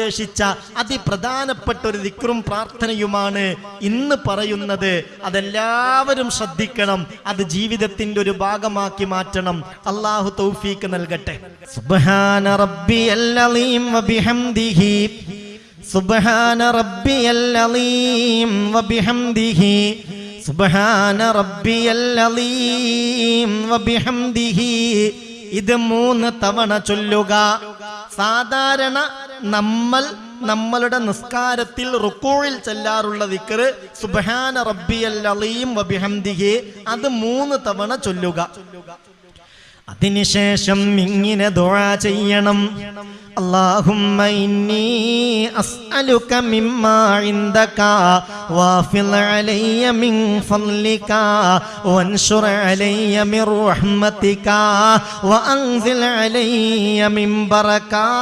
ഉദ്ദേശിച്ച അതിപ്രധാനപ്പെട്ട ഒരു ദിക്റും പ്രാർത്ഥനയുമാണ് ഇന്ന് പറയുന്നത്. അതെല്ലാവരും ശ്രദ്ധിക്കണം, അത് ജീവിതത്തിന്റെ ഒരു ഭാഗമാക്കി മാറ്റണം. അല്ലാഹു തൗഫീഖ് നൽകട്ടെ. സുബ്ഹാന റബ്ബിയൽ അലീം വബിഹംദിഹി സുബ്ഹാന റബ്ബിയൽ അലീം വബിഹംദിഹി സുബ്ഹാന റബ്ബിയൽ അലീം വബിഹംദിഹി. ഇത് 3 തവണ ചൊല്ലുക. സാധാരണ നമ്മളുടെ നിസ്കാരത്തിൽ റുക്കൂഇൽ ചൊല്ലാറുള്ള ദിക്ർ സുബ്ഹാന റബ്ബിയൽ അലീം വബിഹംദിഹി, അത് 3 തവണ ചൊല്ലുക. അതിനുശേഷം ഇങ്ങനെ ദുആ ചെയ്യണം. അല്ലാഹുമ്മ ഇന്നി അസ്അലുക മിമ്മാ ഇൻദക വാഫിൽ അലയ്യ മിൻ ഫളലിക വൻശുർ അലയ്യ മിൻ റഹ്മതിക വഅൻസിൽ അലയ്യ മിൻ ബറകാതിക.